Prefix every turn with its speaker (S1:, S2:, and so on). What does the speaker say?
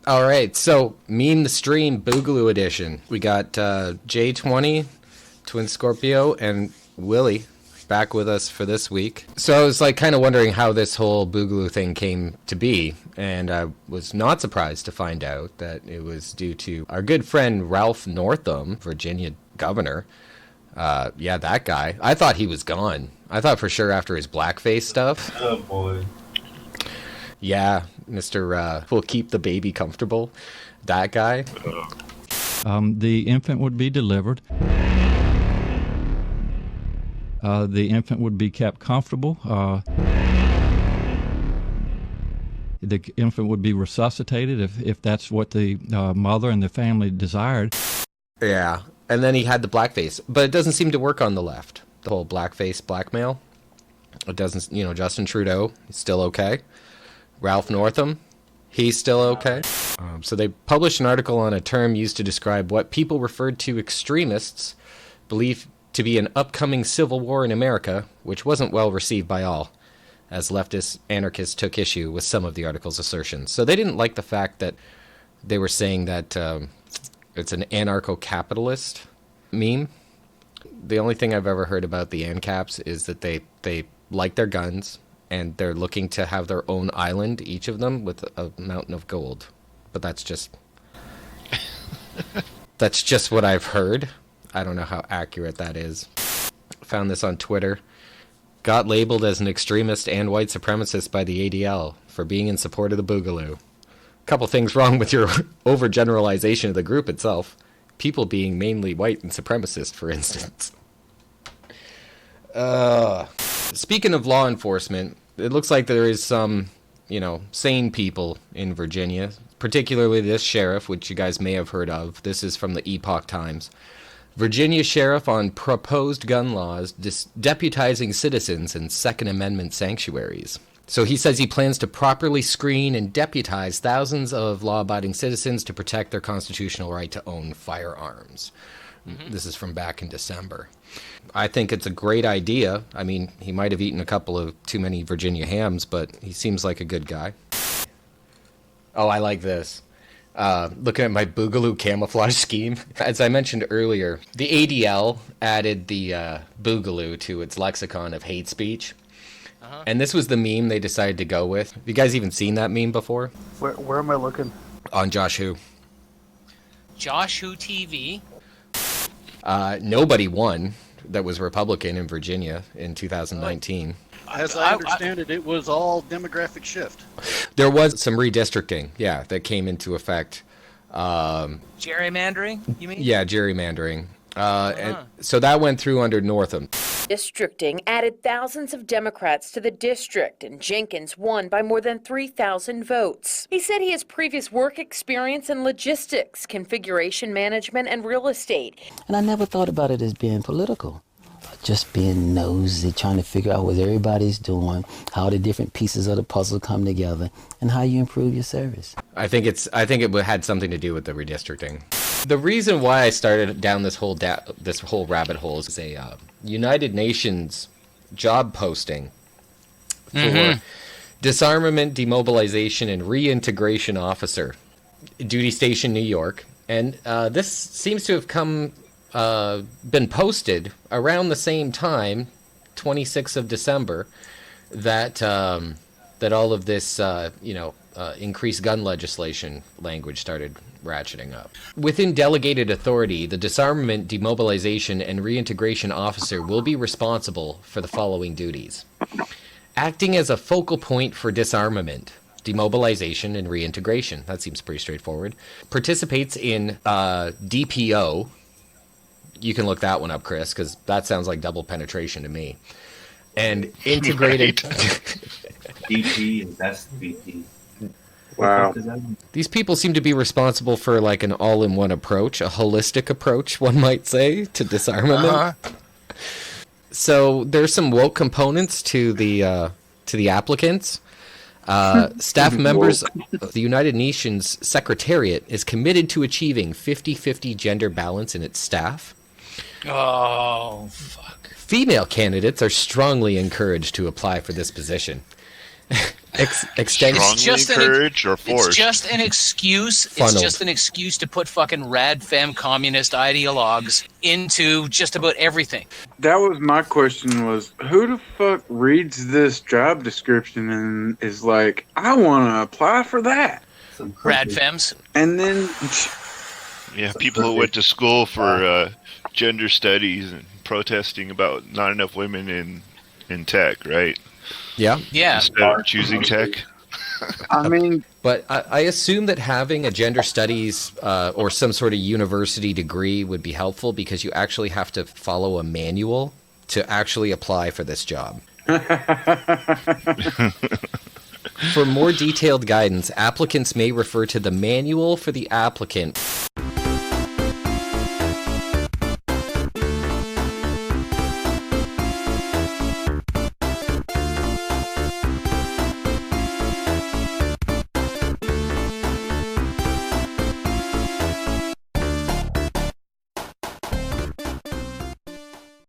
S1: All right, so Meme the Stream Boogaloo edition. We got J20, Twin Scorpio, and Willie back with us for this week. So I was like kind of wondering how this whole Boogaloo thing came to be, and I was not surprised to find out that it was due to our good friend Ralph Northam, Virginia governor. Yeah, that guy. I thought he was gone. I thought for sure after his blackface stuff.
S2: Oh boy.
S1: Yeah, Mr. Will keep the baby comfortable. That guy.
S3: The infant would be delivered. The infant would be kept comfortable. The infant would be resuscitated if that's what the mother and the family desired.
S1: Yeah, and then he had the blackface. But it doesn't seem to work on the left. The whole blackface blackmail. It doesn't, Justin Trudeau, he's still okay. Ralph Northam, he's still okay. So they published an article on a term used to describe what people referred to extremists believe to be an upcoming civil war in America, which wasn't well received by all, as leftist anarchists took issue with some of the article's assertions. So they didn't like the fact that they were saying that it's an anarcho-capitalist meme. The only thing I've ever heard about the ANCAPs is that they like their guns, and they're looking to have their own island, each of them, with a mountain of gold. But that's just what I've heard. I don't know how accurate that is. Found this on Twitter. Got labeled as an extremist and white supremacist by the ADL for being in support of the Boogaloo. Couple things wrong with your overgeneralization of the group itself. People being mainly white and supremacist, for instance. Speaking of law enforcement, it looks like there is some, sane people in Virginia, particularly this sheriff, which you guys may have heard of. This is from the Epoch Times. Virginia sheriff on proposed gun laws deputizing citizens in Second Amendment sanctuaries. So he says he plans to properly screen and deputize thousands of law-abiding citizens to protect their constitutional right to own firearms. Mm-hmm. This is from back in December. I think it's a great idea. I mean, he might have eaten a couple of too many Virginia hams, but he seems like a good guy. Oh, I like this. Looking at my Boogaloo camouflage scheme. As I mentioned earlier, the ADL added the Boogaloo to its lexicon of hate speech. And this was the meme they decided to go with. Have you guys even seen that meme before?
S4: Where am I looking?
S1: On Josh Who.
S5: JoshWhoTV.
S1: Nobody won that was Republican in Virginia in 2019.
S4: As I understand it, it was all demographic shift.
S1: There was some redistricting, that came into effect.
S5: Gerrymandering, you mean?
S1: Yeah, gerrymandering. And so that went through under Northam.
S6: Districting added thousands of Democrats to the district, and Jenkins won by more than 3,000 votes. He said he has previous work experience in logistics, configuration management, and real estate.
S7: And I never thought about it as being political. Just being nosy, trying to figure out what everybody's doing, how the different pieces of the puzzle come together, and how you improve your service.
S1: I think it had something to do with the redistricting. The reason why I started down this whole rabbit hole is a United Nations job posting for disarmament, demobilization, and reintegration officer, duty station, New York, and this seems to have been posted around the same time, 26th of December, that all of this increased gun legislation language started ratcheting up. Within delegated authority, the disarmament, demobilization, and reintegration officer will be responsible for the following duties: acting as a focal point for disarmament, demobilization, and reintegration. That seems pretty straightforward. Participates in DPO. You can look that one up, Chris, because that sounds like double penetration to me. And integrated...
S2: DP, that's BP.
S4: Wow.
S1: These people seem to be responsible for like an all-in-one approach, a holistic approach, one might say, to disarmament. So there's some woke components to the applicants. Staff members of the United Nations Secretariat is committed to achieving 50-50 gender balance in its staff.
S5: Oh, fuck.
S1: Female candidates are strongly encouraged to apply for this position. Extend.
S5: It's just
S8: encouraged or forced?
S5: It's just an excuse.
S1: Funneled.
S5: It's just an excuse to put fucking rad femme communist ideologues into just about everything.
S9: That was my question was, who the fuck reads this job description and is like, I want to apply for that?
S5: Rad femmes.
S9: And then...
S8: Yeah, people who went to school for gender studies and protesting about not enough women in tech, right?
S1: Yeah.
S5: Yeah.
S8: Instead of choosing tech.
S9: I mean...
S1: But I assume that having a gender studies or some sort of university degree would be helpful because you actually have to follow a manual to actually apply for this job. For more detailed guidance, applicants may refer to the manual for the applicant.